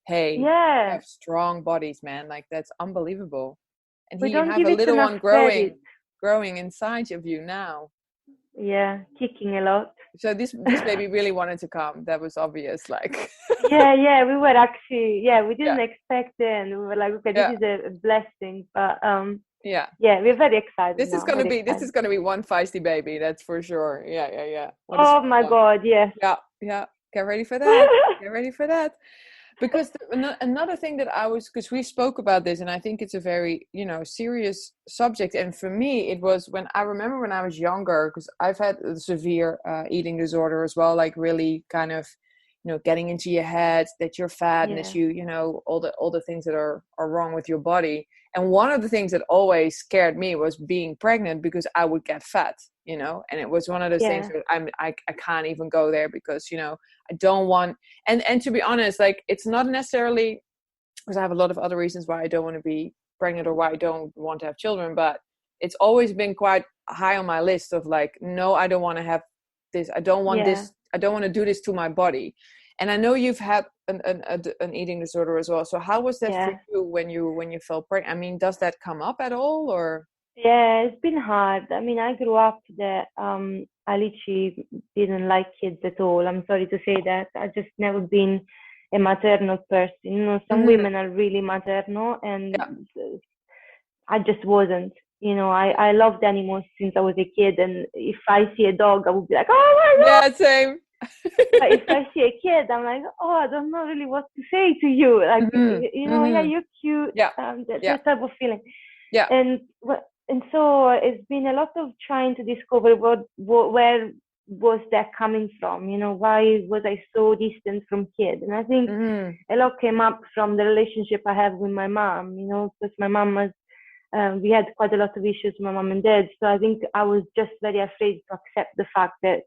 hey, you Yeah, have strong bodies, man. Like, that's unbelievable. And we here you don't have give a it little enough one credit. growing inside of you now. Yeah, kicking a lot. So this baby really wanted to come. That was obvious. Like, Yeah, we were actually, yeah, we yeah, didn't expect it, and we were like, okay, this yeah, is a blessing, but yeah. yeah, we're very excited This is now, gonna very be excited. one feisty baby. That's for sure. Yeah, yeah, yeah. What a Oh sweet my one. God, yes. Yeah, yeah. Get ready for that. Get ready for that. Because another thing that because we spoke about this, and I think it's a very, serious subject. And for me, it was when I remember when I was younger, because I've had a severe eating disorder as well, like really kind of, getting into your head that you're fat and that Yeah, all the things that are wrong with your body. And one of the things that always scared me was being pregnant, because I would get fat, and it was one of those things yeah, where I can't even go there, because, I don't want, and to be honest, like, it's not necessarily because I have a lot of other reasons why I don't want to be pregnant or why I don't want to have children, but it's always been quite high on my list of, like, no, I don't want to have this. I don't want yeah. this. I don't want to do this to my body. And I know you've had an eating disorder as well. So how was that for Yeah, you when you felt pregnant? I mean, does that come up at all, or? yeah, it's been hard. I mean, I grew up that I literally didn't like kids at all. I'm sorry to say that. I just never been a maternal person. Some Mhm. women are really maternal, Yeah. and I just wasn't. I loved animals since I was a kid, and if I see a dog, I would be like, oh my God. Yeah. Same. But if I see a kid, I'm like, oh, I don't know really what to say to you. Like, Mhm. yeah, Mhm. you're cute. Yeah. Yeah. That type of feeling. Yeah. And and so it's been a lot of trying to discover where was that coming from. Why was I so distant from kids? And I think Mhm. a lot came up from the relationship I have with my mom. Because my mom was we had quite a lot of issues with my mom and dad. So I think I was just very afraid to accept the fact that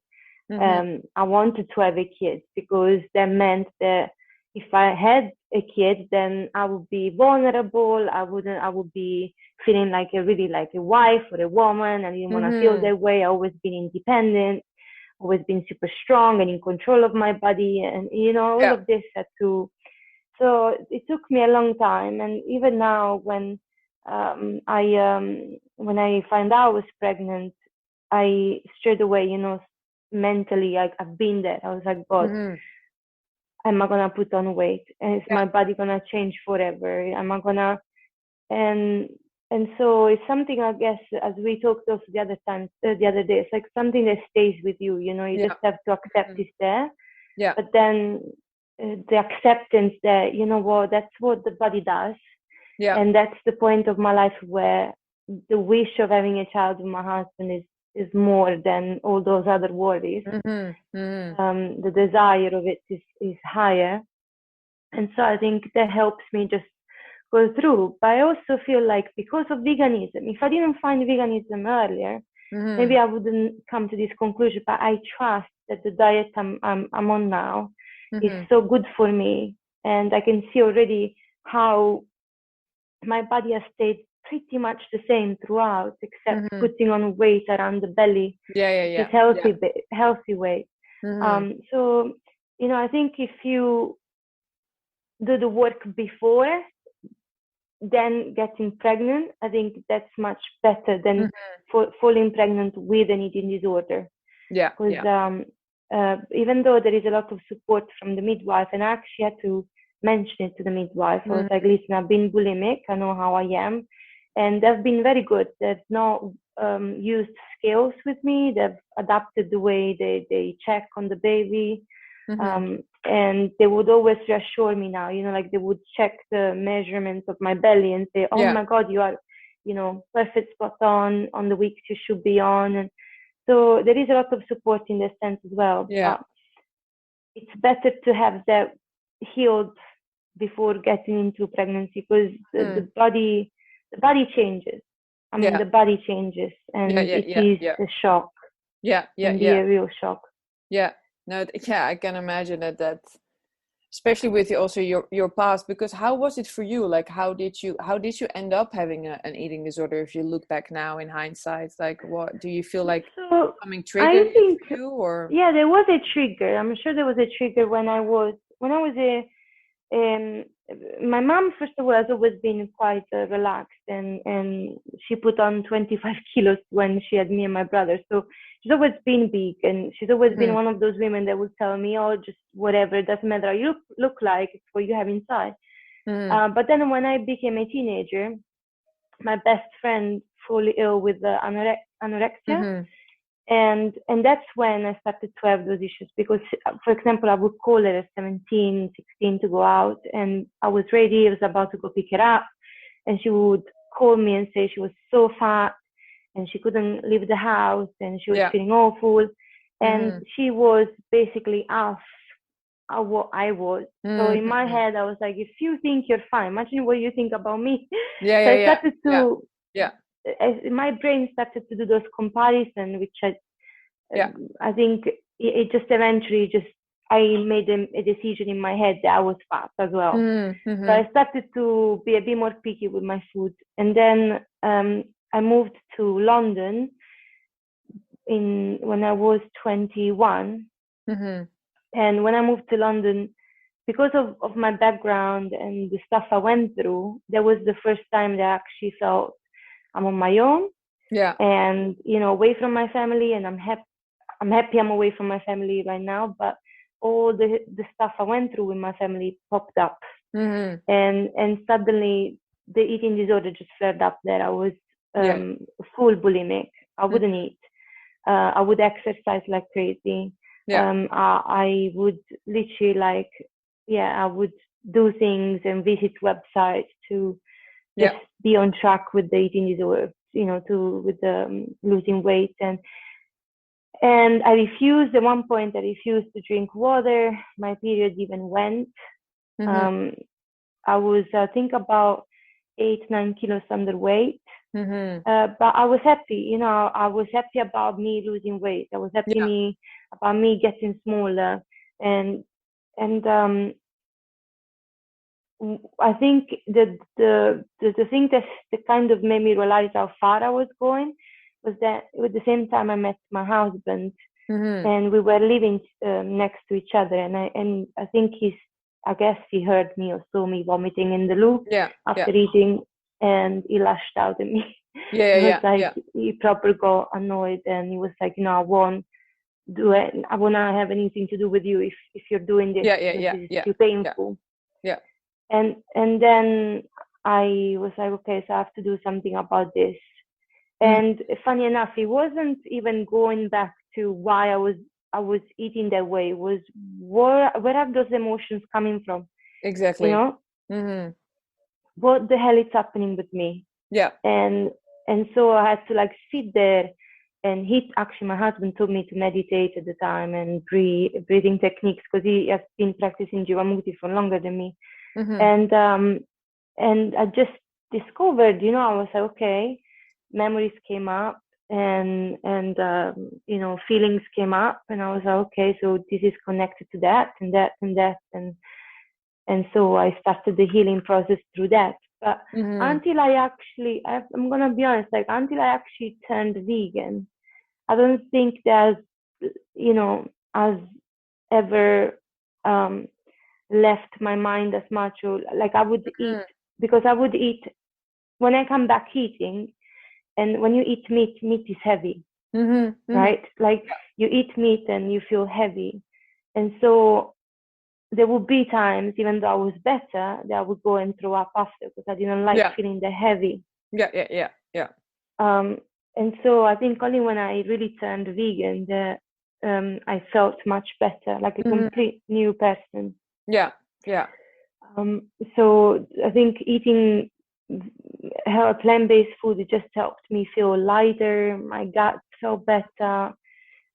Mhm. I wanted to have a kid, because that meant that if I had a kid, then I would be vulnerable. I would be feeling like a wife or a woman. I didn't want to feel Mhm. that way. I always been independent, always been super strong and in control of my body. And, all Yeah. of this had to, so it took me a long time. And even now, when I find out I was pregnant, I straight away, mentally, I've been there. I was like, God, Mhm. am I gonna put on weight? And is Yeah. my body gonna change forever? Am I gonna and and so it's something, I guess, as we talked of the other day, it's like something that stays with you. You Yeah. just have to accept Mhm. it's there. Yeah. But then the acceptance that, what, that's what the body does. Yeah. And that's the point of my life where the wish of having a child with my husband is more than all those other worries. Mhm. Mhm. The desire of it is higher. And so I think that helps me just go through. But I also feel like because of veganism, if I didn't find veganism earlier, maybe Mhm. I wouldn't come to this conclusion. But I trust that the diet I'm on now is Mhm. so good for me. And I can see already how my body has stayed pretty much the same throughout, except Mhm. putting on weight around the belly, Yeah. Yeah. which is Yeah. Yeah. healthy weight. Mhm. So I think if you do the work before then getting pregnant, I think that's much better than Mhm. falling pregnant with an eating disorder. Yeah. Because Yeah. even though there is a lot of support from the midwife, and I actually had to mention it to the midwife, I was like, Mhm. listen, I've been bulimic, I know how I am. And they've been very good. They've not used scales with me, they've adapted the way they check on the baby. Mhm. And they would always reassure me now, like they would check the measurements of my belly and say, oh Yeah. my God, you are, perfect spot on the weeks you should be on. And so there is a lot of support in that sense as well. Yeah. But it's better to have that healed before getting into pregnancy, because Mm. the body changes. I mean, Yeah. the body changes, Yeah. and Yeah. it Yeah. is Yeah. a shock, Yeah. Yeah. can be Yeah. a real shock. Yeah. No. Yeah. I can imagine that. Especially with also your past, because how was it for you? Like, how did you end up having an eating disorder? If you look back now in hindsight, like, what do you feel like So something I triggered it think, for you, or? yeah, there was a trigger. I'm sure there was a trigger when I was a um, my mom, first of all, has always been quite relaxed, and she put on 25 kilos when she had me and my brother. So she's always been big, and she's always been one of those women that would tell me, "Oh, just whatever, it doesn't matter how you look like, it's what you have inside." But then when I became a teenager, my best friend fully ill with anorexia. And that's when I started to have those issues, because, for example, I would call her at 17, 16 to go out, and I was ready. I was about to go pick her up, and she would call me and say she was so fat and she couldn't leave the house and she was feeling awful. And she was basically half of what I was. So in my head, I was like, if you think you're fine, imagine what you think about me. So I started to... my brain started to do those comparisons, which I think it just eventually I made a decision in my head that I was fat as well. So I started to be a bit more picky with my food. And then I moved to London when I was 21. And when I moved to London, because of my background and the stuff I went through, that was the first time that I actually felt I'm on my own, and away from my family. And I'm happy I'm away from my family right now, but all the stuff I went through with my family popped up, and suddenly the eating disorder just flared up. There I was full bulimic. I wouldn't eat. I would exercise like crazy. I would literally I would do things and visit websites to just be on track with the eating disorder, with the losing weight. And I refused. At one point, I refused to drink water. My period even went. I was, I think, about 8-9 kilos underweight. But I was happy, I was happy about me losing weight. I was happy about me getting smaller. And I think that the thing that kind of made me realize how far I was going was that at the same time I met my husband, and we were living next to each other. And I think I guess he heard me or saw me vomiting in the loo after eating, and he lashed out at me. He proper got annoyed, and he was like, I won't do it. I won't have anything to do with you if you're doing this. It's too painful. And then I was like, okay, so I have to do something about this. And funny enough, it wasn't even going back to why I was eating that way. It was where are those emotions coming from? Exactly. What the hell is happening with me? And so I had to sit there, and my husband told me to meditate at the time and breathing techniques, because he has been practicing Jivamukti for longer than me. And I just discovered, I was like, okay, memories came up, and feelings came up, and I was like, okay, so this is connected to that and that and that, and so I started the healing process through that. But until I'm gonna be honest, until I actually turned vegan, I don't think there's has ever left my mind as much. Or I would eat, because I would eat when I come back eating. And when you eat meat is heavy, right? You eat meat and you feel heavy. And so there would be times, even though I was better, that I would go and throw up after, because I didn't like feeling the heavy. And so I think only when I really turned vegan that I felt much better, like a complete new person. So I think eating plant-based food, it just helped me feel lighter. My gut felt better.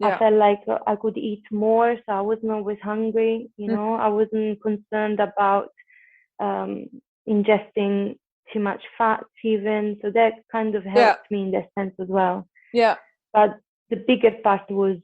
I felt like I could eat more, so I wasn't always hungry. I wasn't concerned about ingesting too much fats even. So that kind of helped me in that sense as well. But the bigger part was,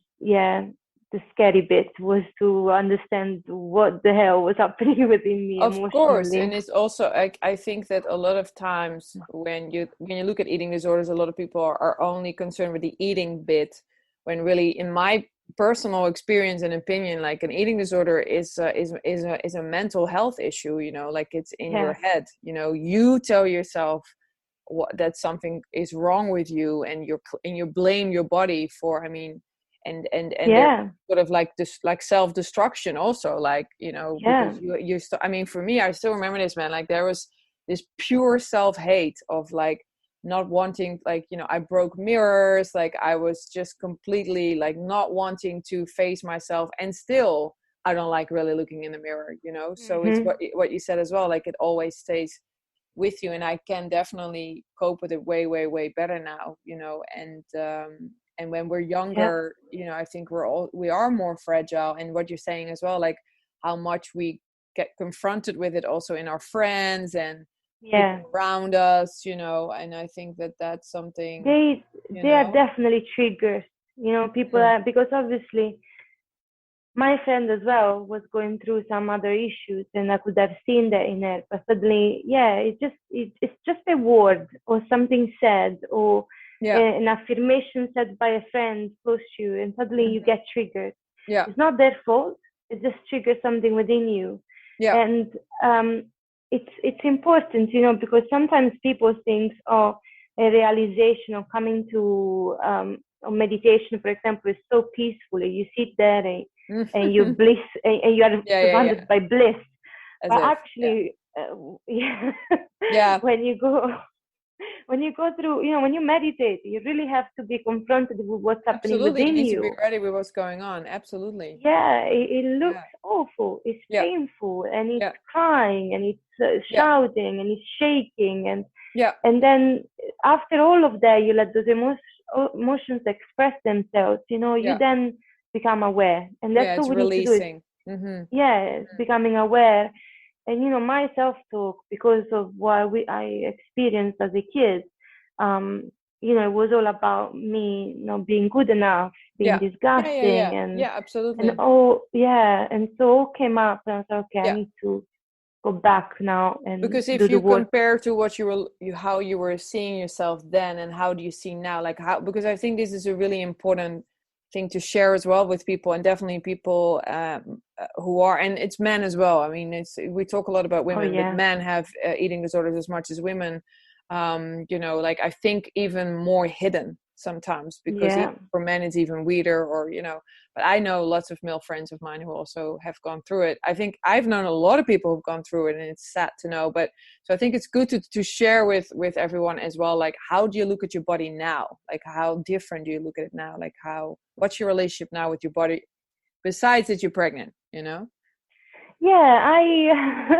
the scary bit was to understand what the hell was happening within me emotionally. Of course, and it's also, I think that a lot of times when you look at eating disorders, a lot of people are only concerned with the eating bit, when really, in my personal experience and opinion, like an eating disorder is a mental health issue, you know, like it's in your head, you know, you tell yourself that something is wrong with you, and you blame your body for, I mean, and there's sort of like this, like self-destruction also, like, you know, because I mean, for me, I still remember this, man, like there was this pure self-hate of like not wanting, like, you know, I broke mirrors, like I was just completely like not wanting to face myself, and still I don't like really looking in the mirror, you know. So it's what you said as well, like it always stays with you, and I can definitely cope with it way, way, way better now, you know. And when we're younger, you know, I think we are more fragile, and what you're saying as well, like how much we get confronted with it also in our friends and people around us, you know. And I think that's something they are definitely triggers, you know. People are, because obviously my friend as well was going through some other issues, and I could have seen that in her, but suddenly it's just a word or something said, or an affirmation said by a friend close to you, and suddenly you get triggered. It's not their fault, it just triggers something within you. And it's important, you know, because sometimes people think, oh, a realization of coming to or meditation, for example, is so peaceful. You sit there and you bliss, and you are surrounded by bliss. But actually, when you go through, you know, when you meditate, you really have to be confronted with what's happening within you. You need to be ready with what's going on. Absolutely. It looks awful. It's painful, and it's crying, and it's shouting, and it's shaking, and then after all of that, you let those emotions express themselves. You know, you then become aware, and that's what we need to do. It's becoming aware. And, you know, my self-talk, because of what I experienced as a kid, you know, it was all about me not being good enough, being disgusting, and absolutely, and and so all came up, and I was like, okay, I need to go back now and because if you compare to what how you were seeing yourself then, and how do you see now, like how, because I think this is a really important thing to share as well with people, and definitely people who are, and it's men as well. I mean, we talk a lot about women, but men have eating disorders as much as women. You know, like I think even more hidden sometimes, because for men it's even weirder, or, you know. But I know lots of male friends of mine who also have gone through it. I think I've known a lot of people who've gone through it, and it's sad to know. But so I think it's good to share with everyone as well, like how do you look at your body now? Like how different do you look at it now? Like what's your relationship now with your body, besides that you're pregnant, you know? I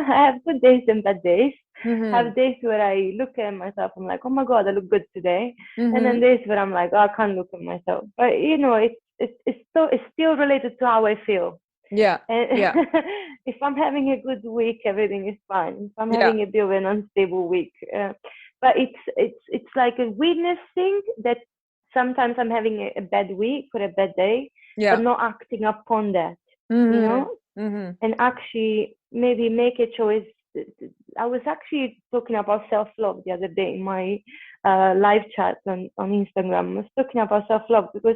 have good days and bad days. I have days where I look at myself, I'm like, oh my God, I look good today. And then days where I'm like, oh, I can't look at myself. But, you know, it's still related to how I feel. If I'm having a good week, everything is fine. If I'm having a bit of an unstable week, but it's like a weirdness thing, that sometimes I'm having a bad week or a bad day, but not acting upon that, you know. And actually maybe make a choice. I was actually talking about self-love the other day in my live chat on Instagram. I was talking about self-love because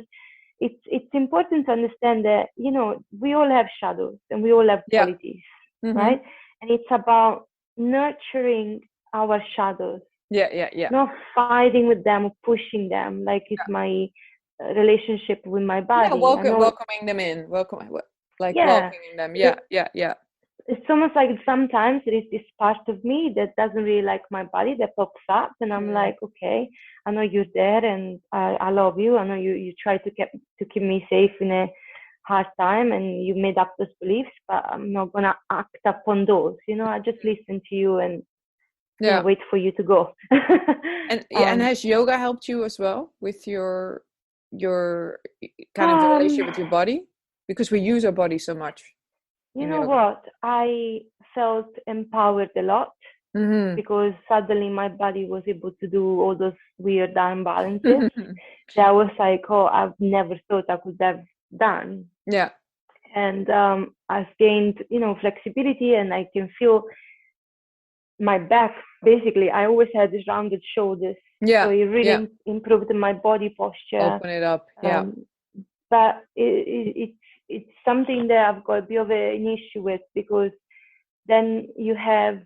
it's important to understand that, you know, we all have shadows and we all have qualities, right? And it's about nurturing our shadows. Not fighting with them or pushing them, like it's my relationship with my body. Welcoming them in. Welcoming them. It's almost like sometimes there is this part of me that doesn't really like my body that pops up, and I'm like, okay, I know you're there, and I love you. I know you try to keep me safe in a hard time, and you made up those beliefs, but I'm not gonna act upon those. You know, I just listen to you and wait for you to go. And has yoga helped you as well with your kind of relationship with your body? Because we use our body so much. You know what? I felt empowered a lot because suddenly my body was able to do all those weird arm balances that I was like, oh, I've never thought I could have done. And I've gained, you know, flexibility, and I can feel my back. Basically, I always had these rounded shoulders. So it really improved my body posture. Open it up. but it's something that I've got a bit of an issue with, because then you have